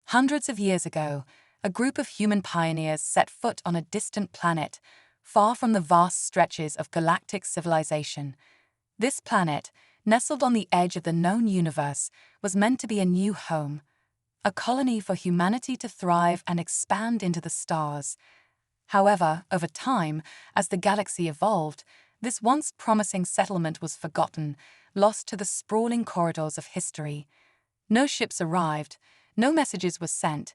Hundreds of years ago, a group of human pioneers set foot on a distant planet, far from the vast stretches of galactic civilization. This planet, nestled on the edge of the known universe, was meant to be a new home, a colony for humanity to thrive and expand into the stars. However, over time, as the galaxy evolved, this once promising settlement was forgotten, lost to the sprawling corridors of history. No ships arrived, no messages were sent,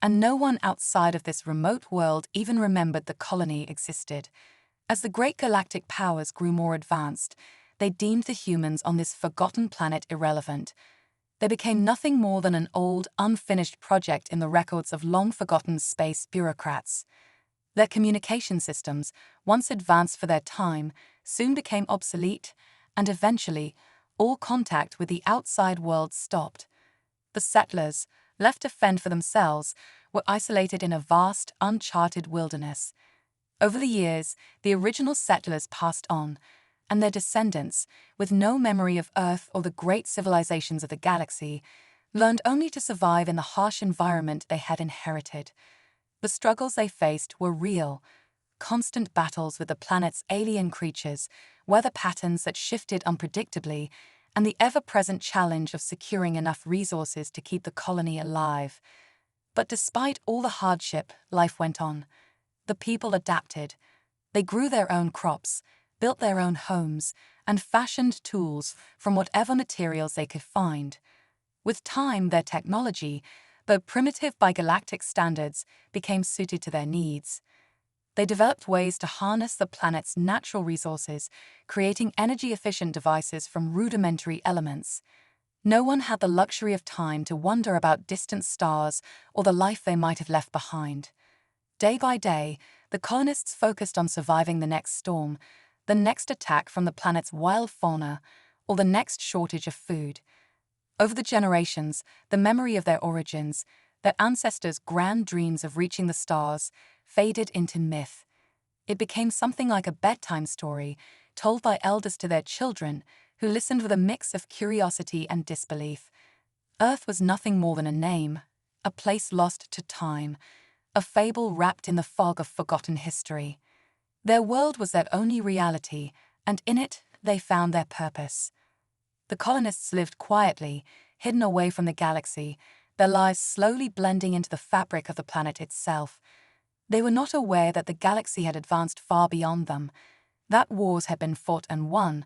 and no one outside of this remote world even remembered the colony existed. As the great galactic powers grew more advanced, they deemed the humans on this forgotten planet irrelevant. They became nothing more than an old, unfinished project in the records of long-forgotten space bureaucrats. Their communication systems, once advanced for their time, soon became obsolete, and eventually, all contact with the outside world stopped. The settlers, left to fend for themselves, were isolated in a vast, uncharted wilderness. Over the years, the original settlers passed on, and their descendants, with no memory of Earth or the great civilizations of the galaxy, learned only to survive in the harsh environment they had inherited. The struggles they faced were real: constant battles with the planet's alien creatures, weather patterns that shifted unpredictably, and the ever-present challenge of securing enough resources to keep the colony alive. But despite all the hardship, life went on. The people adapted. They grew their own crops, built their own homes, and fashioned tools from whatever materials they could find. With time, their technology, though primitive by galactic standards, became suited to their needs. They developed ways to harness the planet's natural resources, creating energy-efficient devices from rudimentary elements. No one had the luxury of time to wonder about distant stars or the life they might have left behind. Day by day, the colonists focused on surviving the next storm, the next attack from the planet's wild fauna, or the next shortage of food. Over the generations, the memory of their origins, their ancestors' grand dreams of reaching the stars, faded into myth. It became something like a bedtime story, told by elders to their children, who listened with a mix of curiosity and disbelief. Earth was nothing more than a name, a place lost to time, a fable wrapped in the fog of forgotten history. Their world was their only reality, and in it they found their purpose. The colonists lived quietly, hidden away from the galaxy, their lives slowly blending into the fabric of the planet itself. They were not aware that the galaxy had advanced far beyond them, that wars had been fought and won,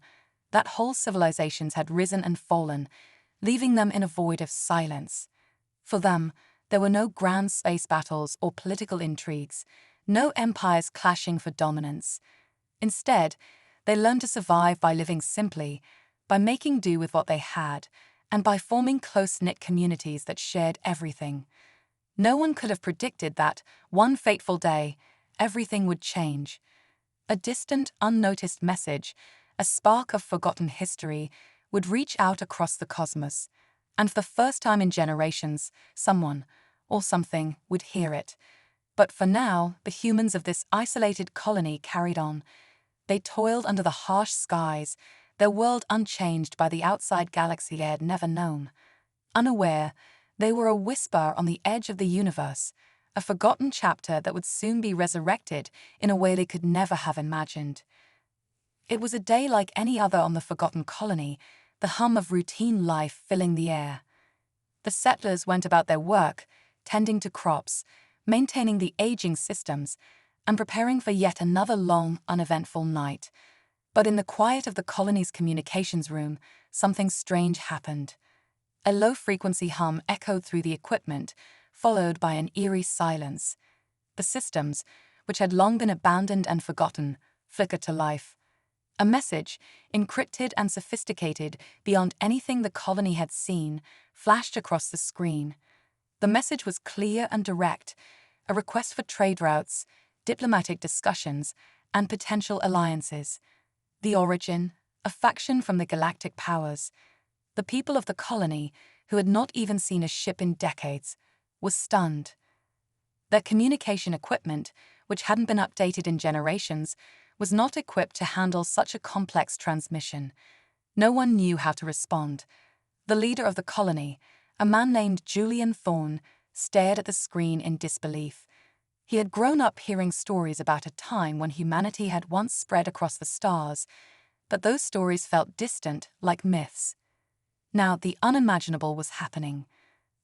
that whole civilizations had risen and fallen, leaving them in a void of silence. For them, there were no grand space battles or political intrigues, no empires clashing for dominance. Instead, they learned to survive by living simply, by making do with what they had, and by forming close-knit communities that shared everything. No one could have predicted that, one fateful day, everything would change. A distant, unnoticed message, a spark of forgotten history, would reach out across the cosmos, and for the first time in generations, someone, or something, would hear it. But for now, the humans of this isolated colony carried on. They toiled under the harsh skies, their world unchanged by the outside galaxy they had never known. Unaware, they were a whisper on the edge of the universe, a forgotten chapter that would soon be resurrected in a way they could never have imagined. It was a day like any other on the forgotten colony, the hum of routine life filling the air. The settlers went about their work, tending to crops, maintaining the aging systems, and preparing for yet another long, uneventful night. But in the quiet of the colony's communications room, something strange happened. A low-frequency hum echoed through the equipment, followed by an eerie silence. The systems, which had long been abandoned and forgotten, flickered to life. A message, encrypted and sophisticated beyond anything the colony had seen, flashed across the screen. The message was clear and direct, a request for trade routes, diplomatic discussions, and potential alliances. The origin, a faction from the galactic powers. The people of the colony, who had not even seen a ship in decades, were stunned. Their communication equipment, which hadn't been updated in generations, was not equipped to handle such a complex transmission. No one knew how to respond. The leader of the colony, a man named Julian Thorne, stared at the screen in disbelief. He had grown up hearing stories about a time when humanity had once spread across the stars, but those stories felt distant, like myths. Now, the unimaginable was happening.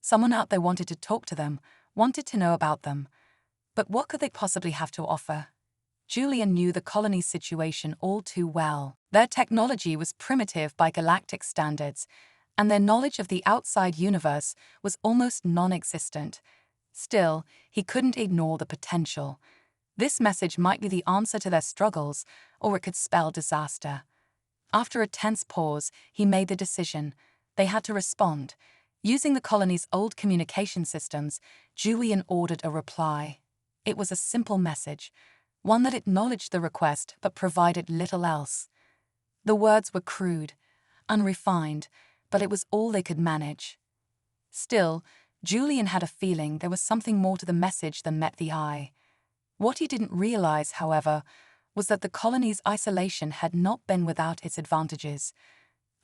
Someone out there wanted to talk to them, wanted to know about them. But what could they possibly have to offer? Julian knew the colony's situation all too well. Their technology was primitive by galactic standards, and their knowledge of the outside universe was almost non-existent. Still, he couldn't ignore the potential. This message might be the answer to their struggles, or it could spell disaster. After a tense pause, he made the decision. They had to respond. Using the colony's old communication systems, Julian ordered a reply. It was a simple message, one that acknowledged the request but provided little else. The words were crude, unrefined, but it was all they could manage. Still, Julian had a feeling there was something more to the message than met the eye. What he didn't realize, however, was that the colony's isolation had not been without its advantages.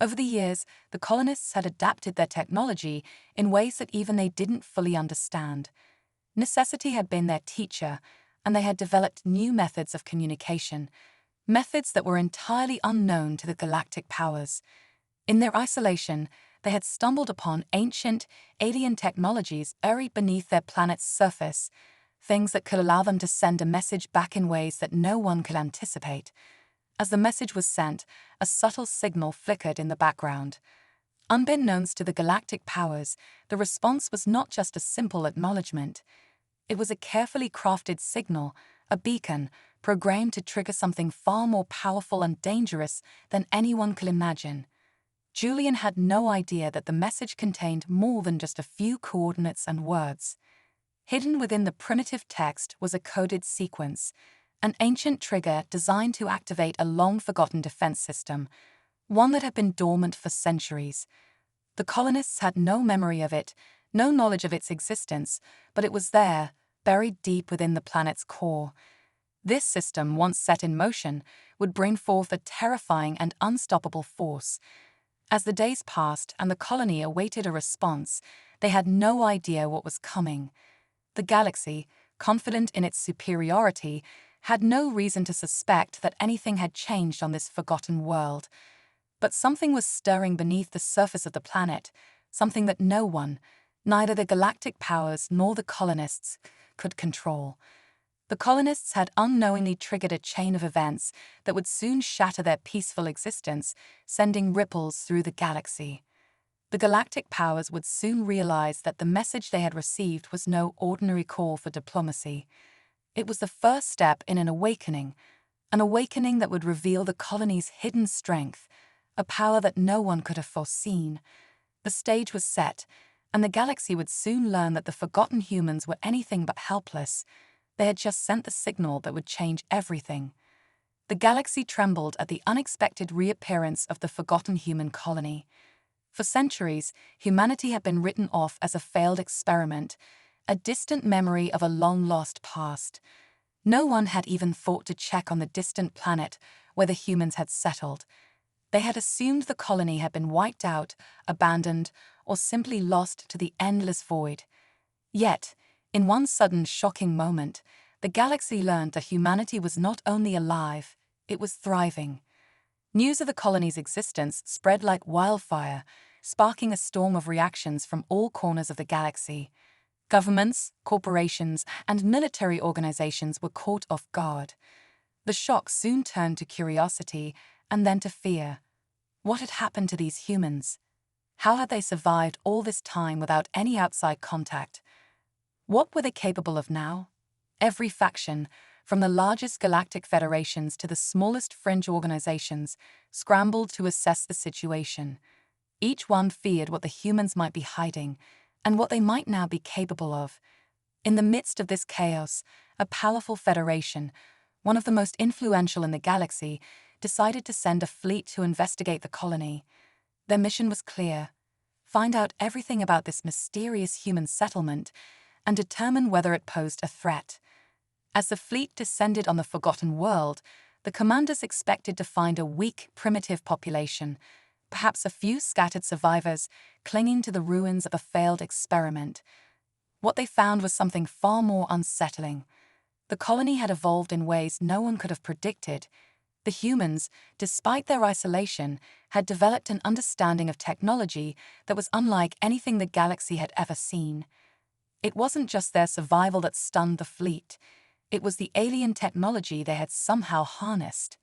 Over the years, the colonists had adapted their technology in ways that even they didn't fully understand. Necessity had been their teacher, and they had developed new methods of communication, methods that were entirely unknown to the galactic powers. In their isolation, they had stumbled upon ancient, alien technologies buried beneath their planet's surface, things that could allow them to send a message back in ways that no one could anticipate. As the message was sent, a subtle signal flickered in the background. Unbeknownst to the galactic powers, the response was not just a simple acknowledgement. It was a carefully crafted signal, a beacon, programmed to trigger something far more powerful and dangerous than anyone could imagine. Julian had no idea that the message contained more than just a few coordinates and words. Hidden within the primitive text was a coded sequence, an ancient trigger designed to activate a long-forgotten defense system, one that had been dormant for centuries. The colonists had no memory of it, no knowledge of its existence, but it was there, buried deep within the planet's core. This system, once set in motion, would bring forth a terrifying and unstoppable force. As the days passed and the colony awaited a response, they had no idea what was coming. The galaxy, confident in its superiority, had no reason to suspect that anything had changed on this forgotten world. But something was stirring beneath the surface of the planet, something that no one, neither the galactic powers nor the colonists, could control. The colonists had unknowingly triggered a chain of events that would soon shatter their peaceful existence, sending ripples through the galaxy. The galactic powers would soon realize that the message they had received was no ordinary call for diplomacy. It was the first step in an awakening that would reveal the colony's hidden strength, a power that no one could have foreseen. The stage was set, and the galaxy would soon learn that the forgotten humans were anything but helpless. They had just sent the signal that would change everything. The galaxy trembled at the unexpected reappearance of the forgotten human colony. For centuries, humanity had been written off as a failed experiment, a distant memory of a long-lost past. No one had even thought to check on the distant planet where the humans had settled. They had assumed the colony had been wiped out, abandoned, or simply lost to the endless void. Yet, in one sudden shocking moment, the galaxy learned that humanity was not only alive, it was thriving. News of the colony's existence spread like wildfire, sparking a storm of reactions from all corners of the galaxy. Governments, corporations, and military organizations were caught off guard. The shock soon turned to curiosity and then to fear. What had happened to these humans? How had they survived all this time without any outside contact? What were they capable of now? Every faction, from the largest galactic federations to the smallest fringe organizations, scrambled to assess the situation. Each one feared what the humans might be hiding and what they might now be capable of. In the midst of this chaos, a powerful federation, one of the most influential in the galaxy, decided to send a fleet to investigate the colony. Their mission was clear: find out everything about this mysterious human settlement and determine whether it posed a threat. As the fleet descended on the forgotten world, the commanders expected to find a weak, primitive population, perhaps a few scattered survivors clinging to the ruins of a failed experiment. what they found was something far more unsettling. The colony had evolved in ways no one could have predicted. The humans, despite their isolation, had developed an understanding of technology that was unlike anything the galaxy had ever seen. It wasn't just their survival that stunned the fleet. It was the alien technology they had somehow harnessed.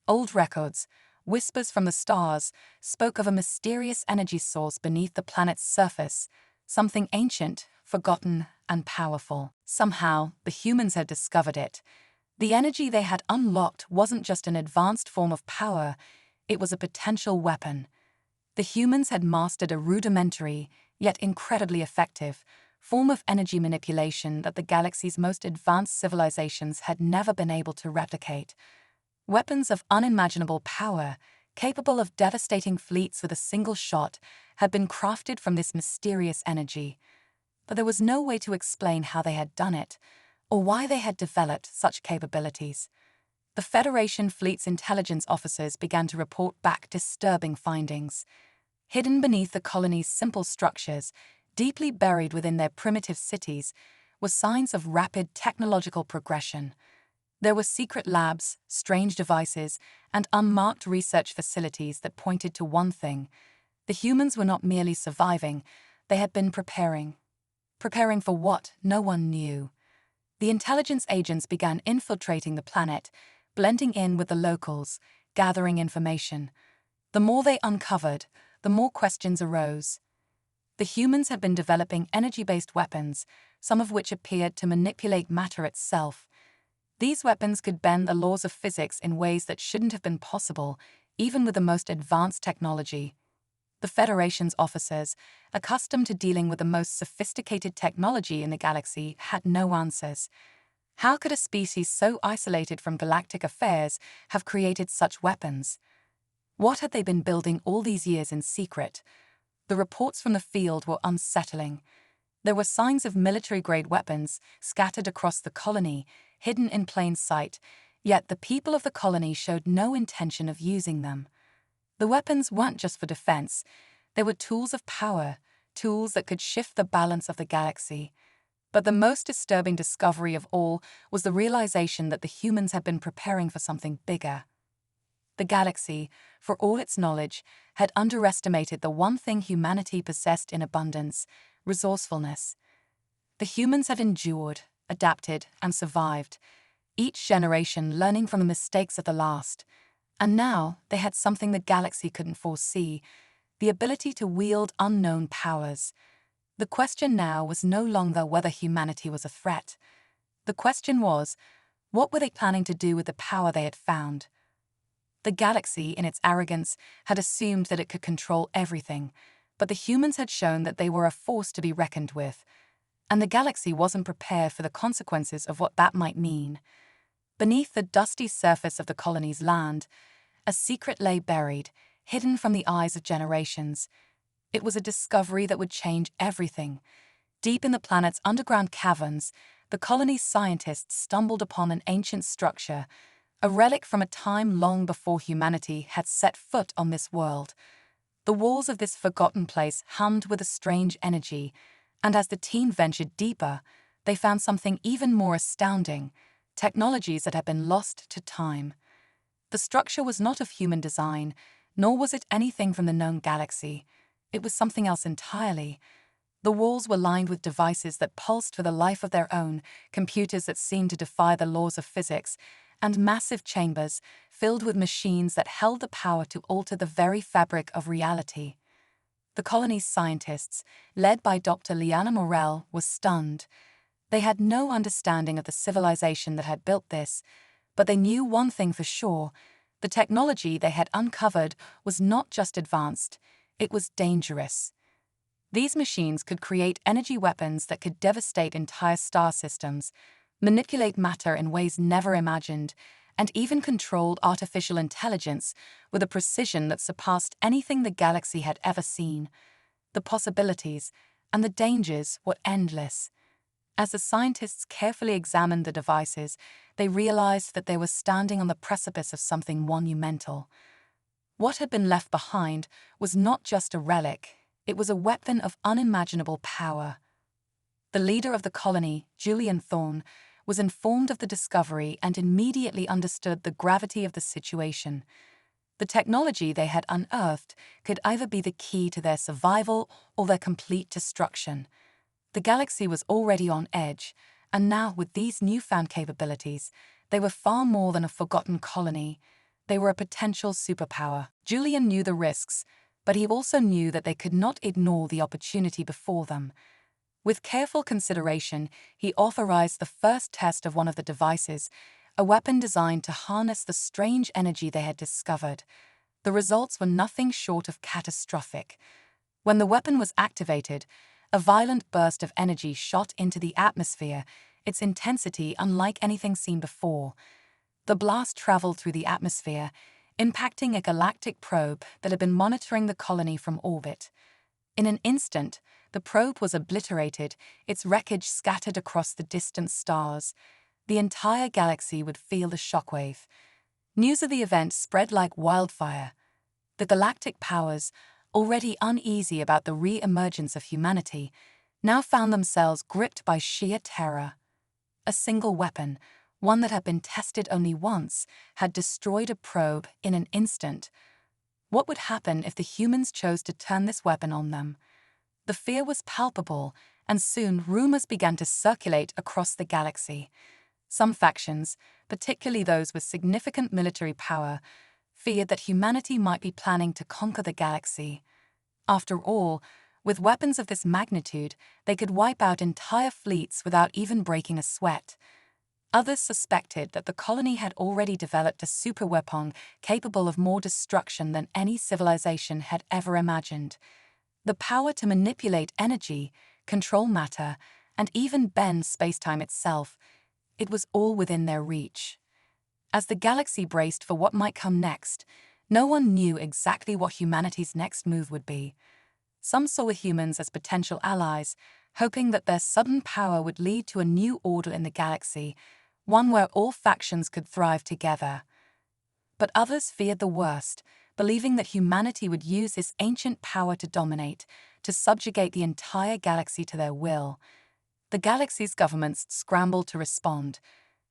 Old records, whispers from the stars, spoke of a mysterious energy source beneath the planet's surface, something ancient, forgotten, and powerful. Somehow, the humans had discovered it. The energy they had unlocked wasn't just an advanced form of power, it was a potential weapon. The humans had mastered a rudimentary, yet incredibly effective, form of energy manipulation that the galaxy's most advanced civilizations had never been able to replicate. Weapons of unimaginable power, capable of devastating fleets with a single shot, had been crafted from this mysterious energy. But there was no way to explain how they had done it, or why they had developed such capabilities. The Federation fleet's intelligence officers began to report back disturbing findings. Hidden beneath the colony's simple structures, deeply buried within their primitive cities, were signs of rapid technological progression. There were secret labs, strange devices, and unmarked research facilities that pointed to one thing. The humans were not merely surviving, they had been preparing. Preparing for what? No one knew. The intelligence agents began infiltrating the planet, blending in with the locals, gathering information. The more they uncovered, the more questions arose. The humans had been developing energy-based weapons, some of which appeared to manipulate matter itself. These weapons could bend the laws of physics in ways that shouldn't have been possible, even with the most advanced technology. The Federation's officers, accustomed to dealing with the most sophisticated technology in the galaxy, had no answers. How could a species so isolated from galactic affairs have created such weapons? What had they been building all these years in secret? The reports from the field were unsettling. There were signs of military-grade weapons scattered across the colony, hidden in plain sight, yet the people of the colony showed no intention of using them. The weapons weren't just for defense, they were tools of power, tools that could shift the balance of the galaxy. But the most disturbing discovery of all was the realization that the humans had been preparing for something bigger. The galaxy, for all its knowledge, had underestimated the one thing humanity possessed in abundance: resourcefulness. The humans had endured, adapted, and survived, each generation learning from the mistakes of the last. And now they had something the galaxy couldn't foresee: the ability to wield unknown powers. The question now was no longer whether humanity was a threat. The question was, what were they planning to do with the power they had found? The galaxy, in its arrogance, had assumed that it could control everything, but the humans had shown that they were a force to be reckoned with. And the galaxy wasn't prepared for the consequences of what that might mean. Beneath the dusty surface of the colony's land, a secret lay buried, hidden from the eyes of generations. It was a discovery that would change everything. Deep in the planet's underground caverns, the colony's scientists stumbled upon an ancient structure, a relic from a time long before humanity had set foot on this world. The walls of this forgotten place hummed with a strange energy, and as the team ventured deeper, they found something even more astounding: technologies that had been lost to time. The structure was not of human design, nor was it anything from the known galaxy. It was something else entirely. The walls were lined with devices that pulsed for the life of their own, computers that seemed to defy the laws of physics, and massive chambers filled with machines that held the power to alter the very fabric of reality. The colony's scientists, led by Dr. Liana Morel, were stunned. They had no understanding of the civilization that had built this, but they knew one thing for sure: the technology they had uncovered was not just advanced, it was dangerous. These machines could create energy weapons that could devastate entire star systems, manipulate matter in ways never imagined, and even controlled artificial intelligence with a precision that surpassed anything the galaxy had ever seen. The possibilities and the dangers were endless. As the scientists carefully examined the devices, they realized that they were standing on the precipice of something monumental. What had been left behind was not just a relic, it was a weapon of unimaginable power. The leader of the colony, Julian Thorne, was informed of the discovery and immediately understood the gravity of the situation. The technology they had unearthed could either be the key to their survival or their complete destruction. The galaxy was already on edge, and now with these newfound capabilities, they were far more than a forgotten colony. They were a potential superpower. Julian knew the risks, but he also knew that they could not ignore the opportunity before them. With careful consideration, he authorized the first test of one of the devices, a weapon designed to harness the strange energy they had discovered. The results were nothing short of catastrophic. When the weapon was activated, a violent burst of energy shot into the atmosphere, its intensity unlike anything seen before. The blast traveled through the atmosphere, impacting a galactic probe that had been monitoring the colony from orbit. In an instant, the probe was obliterated, its wreckage scattered across the distant stars. The entire galaxy would feel the shockwave. News of the event spread like wildfire. The galactic powers, already uneasy about the re-emergence of humanity, now found themselves gripped by sheer terror. A single weapon, one that had been tested only once, had destroyed a probe in an instant. What would happen if the humans chose to turn this weapon on them? The fear was palpable, and soon rumors began to circulate across the galaxy. Some factions, particularly those with significant military power, feared that humanity might be planning to conquer the galaxy. After all, with weapons of this magnitude, they could wipe out entire fleets without even breaking a sweat. Others suspected that the colony had already developed a superweapon capable of more destruction than any civilization had ever imagined. The power to manipulate energy, control matter, and even bend spacetime itself, it was all within their reach. As the galaxy braced for what might come next, no one knew exactly what humanity's next move would be. Some saw humans as potential allies, hoping that their sudden power would lead to a new order in the galaxy, one where all factions could thrive together. But others feared the worst, believing that humanity would use this ancient power to dominate, to subjugate the entire galaxy to their will. The galaxy's governments scrambled to respond.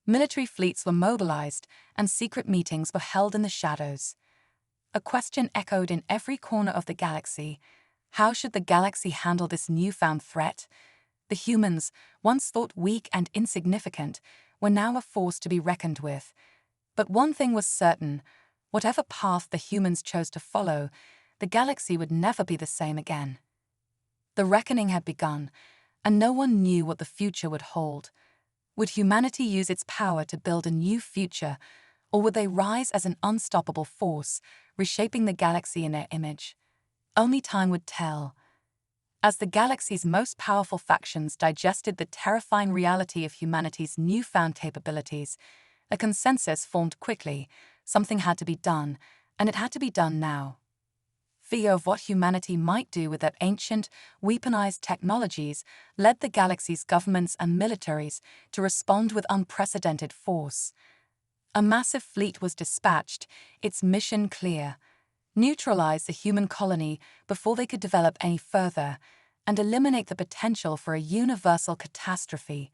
Military fleets were mobilized, and secret meetings were held in the shadows. A question echoed in every corner of the galaxy. How should the galaxy handle this newfound threat? The humans, once thought weak and insignificant, were now a force to be reckoned with. But one thing was certain: whatever path the humans chose to follow, the galaxy would never be the same again. The reckoning had begun, and no one knew what the future would hold. Would humanity use its power to build a new future, or would they rise as an unstoppable force, reshaping the galaxy in their image? Only time would tell. As the galaxy's most powerful factions digested the terrifying reality of humanity's newfound capabilities, a consensus formed quickly. Something had to be done, and it had to be done now. Fear of what humanity might do with their ancient, weaponized technologies led the galaxy's governments and militaries to respond with unprecedented force. A massive fleet was dispatched, its mission clear: neutralize the human colony before they could develop any further, and eliminate the potential for a universal catastrophe.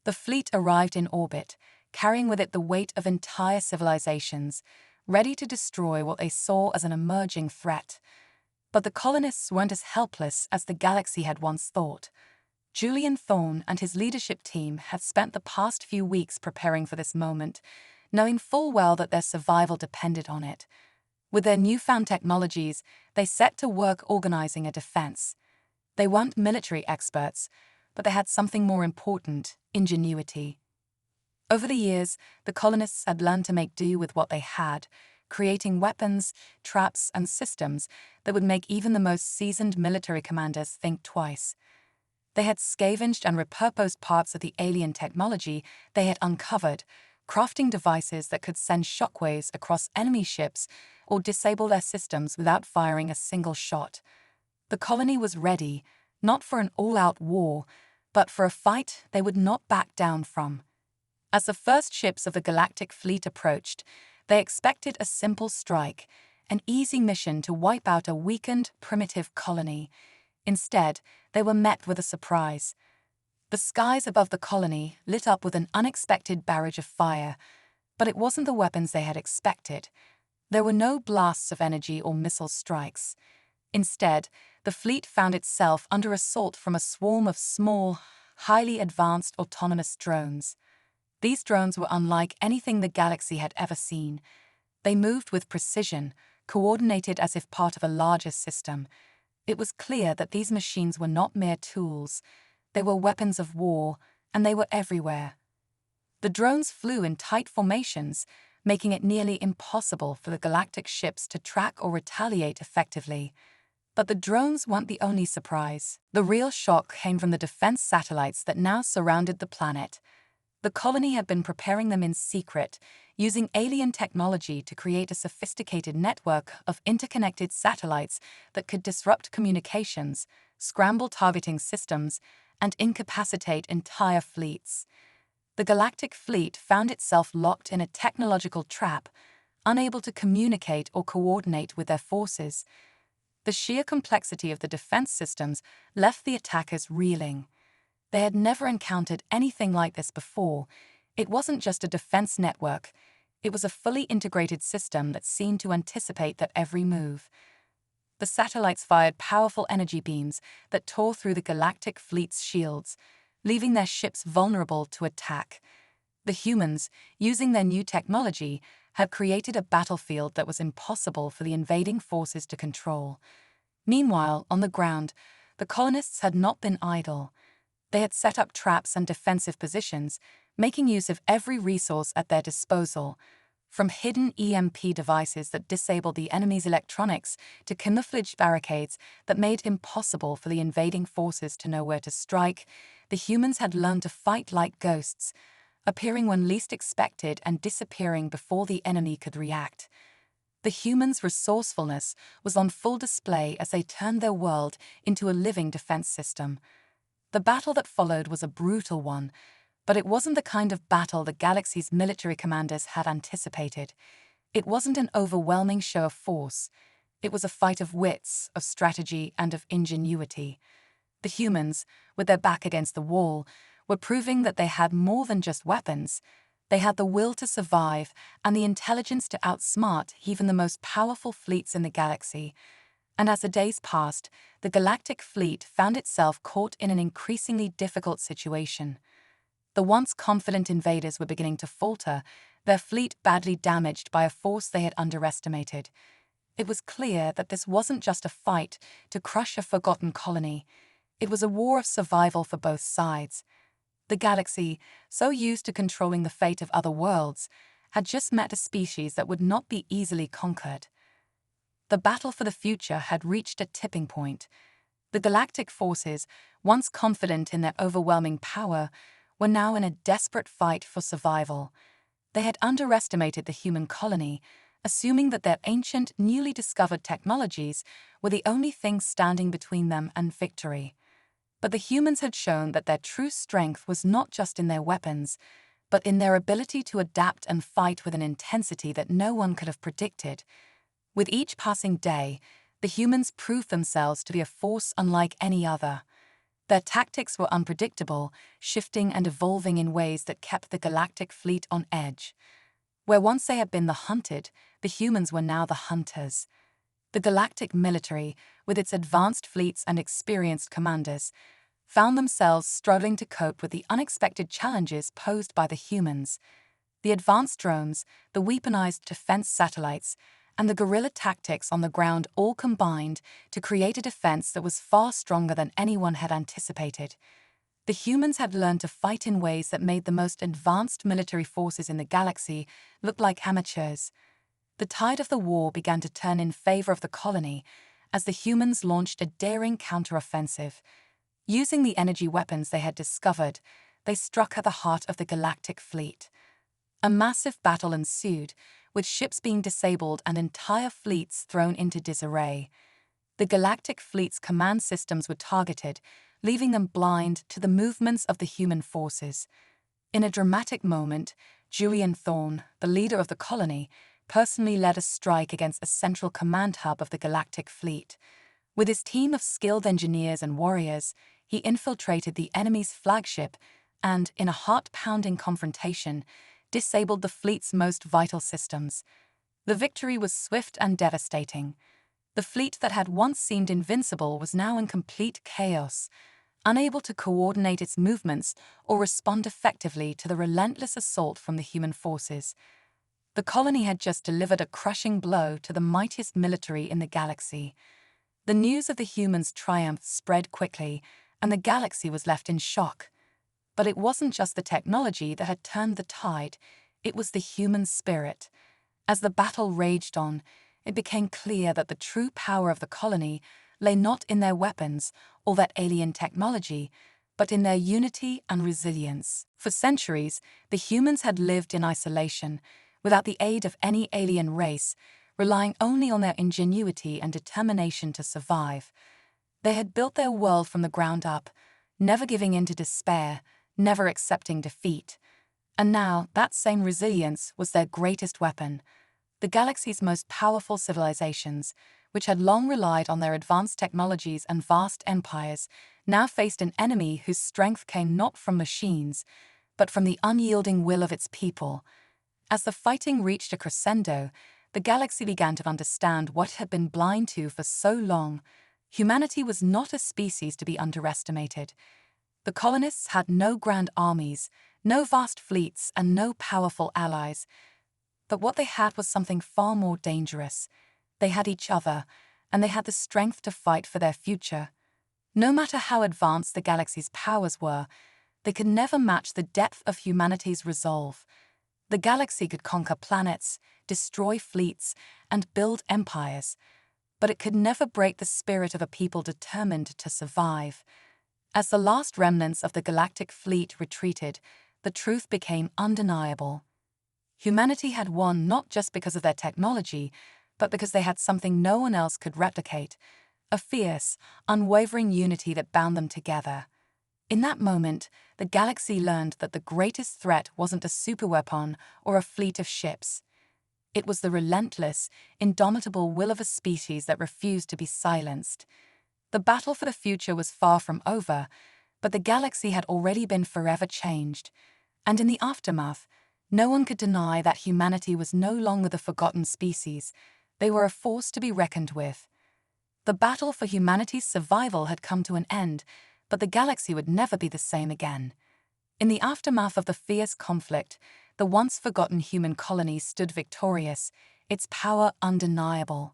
The fleet arrived in orbit, carrying with it the weight of entire civilizations, ready to destroy what they saw as an emerging threat. But the colonists weren't as helpless as the galaxy had once thought. Julian Thorne and his leadership team had spent the past few weeks preparing for this moment, knowing full well that their survival depended on it. With their newfound technologies, they set to work organizing a defense. They weren't military experts, but they had something more important: ingenuity. Over the years, the colonists had learned to make do with what they had, creating weapons, traps, and systems that would make even the most seasoned military commanders think twice. They had scavenged and repurposed parts of the alien technology they had uncovered, crafting devices that could send shockwaves across enemy ships or disable their systems without firing a single shot. The colony was ready, not for an all-out war, but for a fight they would not back down from. As the first ships of the galactic fleet approached, they expected a simple strike, an easy mission to wipe out a weakened, primitive colony. Instead, they were met with a surprise. The skies above the colony lit up with an unexpected barrage of fire, but it wasn't the weapons they had expected. There were no blasts of energy or missile strikes. Instead, the fleet found itself under assault from a swarm of small, highly advanced autonomous drones. These drones were unlike anything the galaxy had ever seen. They moved with precision, coordinated as if part of a larger system. It was clear that these machines were not mere tools. They were weapons of war, and they were everywhere. The drones flew in tight formations, making it nearly impossible for the galactic ships to track or retaliate effectively. But the drones weren't the only surprise. The real shock came from the defense satellites that now surrounded the planet. The colony had been preparing them in secret, using alien technology to create a sophisticated network of interconnected satellites that could disrupt communications, scramble targeting systems, and incapacitate entire fleets. The galactic fleet found itself locked in a technological trap, unable to communicate or coordinate with their forces. The sheer complexity of the defense systems left the attackers reeling. They had never encountered anything like this before. It wasn't just a defense network. It was a fully integrated system that seemed to anticipate their every move. The satellites fired powerful energy beams that tore through the galactic fleet's shields, leaving their ships vulnerable to attack. The humans, using their new technology, had created a battlefield that was impossible for the invading forces to control. Meanwhile, on the ground, the colonists had not been idle. They had set up traps and defensive positions, making use of every resource at their disposal, from hidden EMP devices that disabled the enemy's electronics to camouflaged barricades that made it impossible for the invading forces to know where to strike. The humans had learned to fight like ghosts, appearing when least expected and disappearing before the enemy could react. The humans' resourcefulness was on full display as they turned their world into a living defense system. The battle that followed was a brutal one, but it wasn't the kind of battle the galaxy's military commanders had anticipated. It wasn't an overwhelming show of force. It was a fight of wits, of strategy, and of ingenuity. The humans, with their back against the wall, were proving that they had more than just weapons. They had the will to survive and the intelligence to outsmart even the most powerful fleets in the galaxy. And as the days passed, the galactic fleet found itself caught in an increasingly difficult situation. The once confident invaders were beginning to falter, their fleet badly damaged by a force they had underestimated. It was clear that this wasn't just a fight to crush a forgotten colony. It was a war of survival for both sides. The galaxy, so used to controlling the fate of other worlds, had just met a species that would not be easily conquered. The battle for the future had reached a tipping point. The galactic forces, once confident in their overwhelming power, were now in a desperate fight for survival. They had underestimated the human colony, assuming that their ancient, newly discovered technologies were the only things standing between them and victory. But the humans had shown that their true strength was not just in their weapons, but in their ability to adapt and fight with an intensity that no one could have predicted. With each passing day, the humans proved themselves to be a force unlike any other. Their tactics were unpredictable, shifting and evolving in ways that kept the galactic fleet on edge. Where once they had been the hunted, the humans were now the hunters. The galactic military, with its advanced fleets and experienced commanders, found themselves struggling to cope with the unexpected challenges posed by the humans. The advanced drones, the weaponized defense satellites, and the guerrilla tactics on the ground all combined to create a defense that was far stronger than anyone had anticipated. The humans had learned to fight in ways that made the most advanced military forces in the galaxy look like amateurs. The tide of the war began to turn in favor of the colony as the humans launched a daring counteroffensive. Using the energy weapons they had discovered, they struck at the heart of the galactic fleet. A massive battle ensued, with ships being disabled and entire fleets thrown into disarray. The galactic fleet's command systems were targeted, leaving them blind to the movements of the human forces. In a dramatic moment, Julian Thorne, the leader of the colony, personally led a strike against a central command hub of the galactic fleet. With his team of skilled engineers and warriors, he infiltrated the enemy's flagship and, in a heart-pounding confrontation, disabled the fleet's most vital systems. The victory was swift and devastating. The fleet that had once seemed invincible was now in complete chaos, unable to coordinate its movements or respond effectively to the relentless assault from the human forces. The colony had just delivered a crushing blow to the mightiest military in the galaxy. The news of the humans' triumph spread quickly, and the galaxy was left in shock. But it wasn't just the technology that had turned the tide, it was the human spirit. As the battle raged on, it became clear that the true power of the colony lay not in their weapons or that alien technology, but in their unity and resilience. For centuries, the humans had lived in isolation, without the aid of any alien race, relying only on their ingenuity and determination to survive. They had built their world from the ground up, never giving in to despair, never accepting defeat. And now, that same resilience was their greatest weapon. The galaxy's most powerful civilizations, which had long relied on their advanced technologies and vast empires, now faced an enemy whose strength came not from machines, but from the unyielding will of its people. As the fighting reached a crescendo, the galaxy began to understand what it had been blind to for so long. Humanity was not a species to be underestimated. The colonists had no grand armies, no vast fleets, and no powerful allies. But what they had was something far more dangerous. They had each other, and they had the strength to fight for their future. No matter how advanced the galaxy's powers were, they could never match the depth of humanity's resolve. The galaxy could conquer planets, destroy fleets, and build empires, but it could never break the spirit of a people determined to survive. As the last remnants of the galactic fleet retreated, the truth became undeniable. Humanity had won not just because of their technology, but because they had something no one else could replicate, a fierce, unwavering unity that bound them together. In that moment, the galaxy learned that the greatest threat wasn't a superweapon or a fleet of ships. It was the relentless, indomitable will of a species that refused to be silenced. The battle for the future was far from over, but the galaxy had already been forever changed. And in the aftermath, no one could deny that humanity was no longer the forgotten species. They were a force to be reckoned with. The battle for humanity's survival had come to an end, but the galaxy would never be the same again. In the aftermath of the fierce conflict, the once forgotten human colony stood victorious, its power undeniable.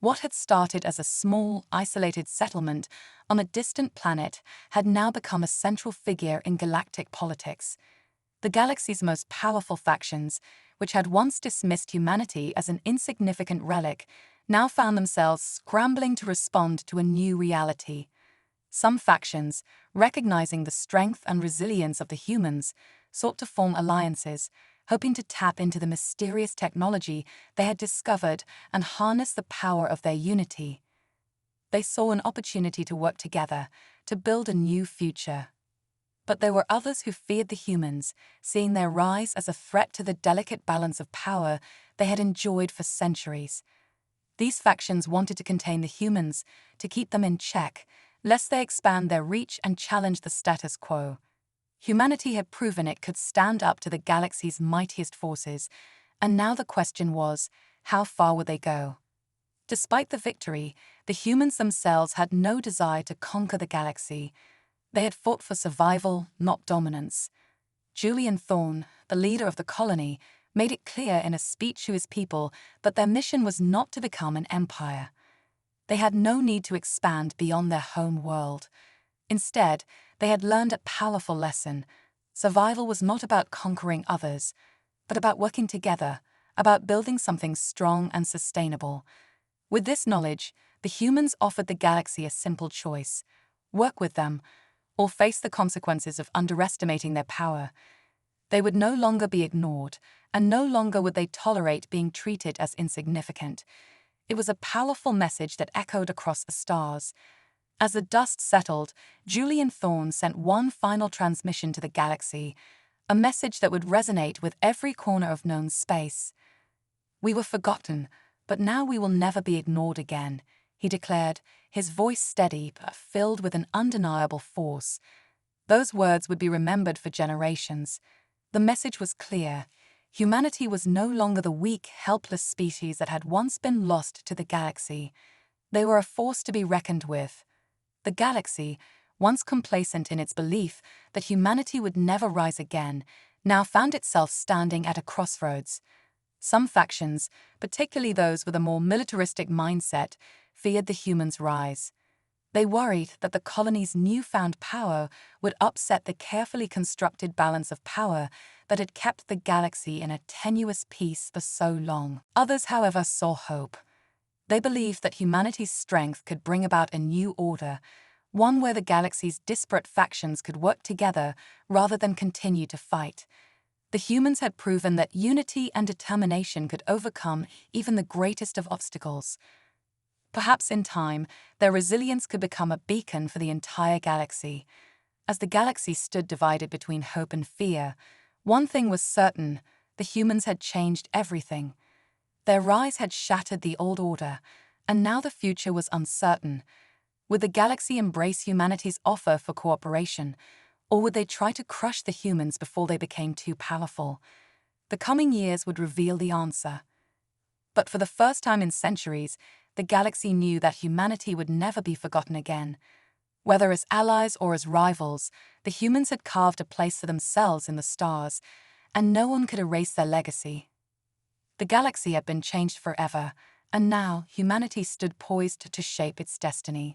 What had started as a small, isolated settlement on a distant planet had now become a central figure in galactic politics. The galaxy's most powerful factions, which had once dismissed humanity as an insignificant relic, now found themselves scrambling to respond to a new reality. Some factions, recognizing the strength and resilience of the humans, sought to form alliances, hoping to tap into the mysterious technology they had discovered and harness the power of their unity. They saw an opportunity to work together, to build a new future. But there were others who feared the humans, seeing their rise as a threat to the delicate balance of power they had enjoyed for centuries. These factions wanted to contain the humans, to keep them in check, lest they expand their reach and challenge the status quo. Humanity had proven it could stand up to the galaxy's mightiest forces, and now the question was, how far would they go? Despite the victory, the humans themselves had no desire to conquer the galaxy. They had fought for survival, not dominance. Julian Thorne, the leader of the colony, made it clear in a speech to his people that their mission was not to become an empire. They had no need to expand beyond their home world. Instead, they had learned a powerful lesson. Survival was not about conquering others, but about working together, about building something strong and sustainable. With this knowledge, the humans offered the galaxy a simple choice: work with them, or face the consequences of underestimating their power. They would no longer be ignored, and no longer would they tolerate being treated as insignificant. It was a powerful message that echoed across the stars. As the dust settled, Julian Thorne sent one final transmission to the galaxy, a message that would resonate with every corner of known space. "We were forgotten, but now we will never be ignored again," he declared, his voice steady but filled with an undeniable force. Those words would be remembered for generations. The message was clear. Humanity was no longer the weak, helpless species that had once been lost to the galaxy. They were a force to be reckoned with. The galaxy, once complacent in its belief that humanity would never rise again, now found itself standing at a crossroads. Some factions, particularly those with a more militaristic mindset, feared the humans' rise. They worried that the colony's newfound power would upset the carefully constructed balance of power that had kept the galaxy in a tenuous peace for so long. Others, however, saw hope. They believed that humanity's strength could bring about a new order, one where the galaxy's disparate factions could work together rather than continue to fight. The humans had proven that unity and determination could overcome even the greatest of obstacles. Perhaps in time, their resilience could become a beacon for the entire galaxy. As the galaxy stood divided between hope and fear, one thing was certain: the humans had changed everything. Their rise had shattered the old order, and now the future was uncertain. Would the galaxy embrace humanity's offer for cooperation, or would they try to crush the humans before they became too powerful? The coming years would reveal the answer. But for the first time in centuries, the galaxy knew that humanity would never be forgotten again. Whether as allies or as rivals, the humans had carved a place for themselves in the stars, and no one could erase their legacy. The galaxy had been changed forever, and now humanity stood poised to shape its destiny.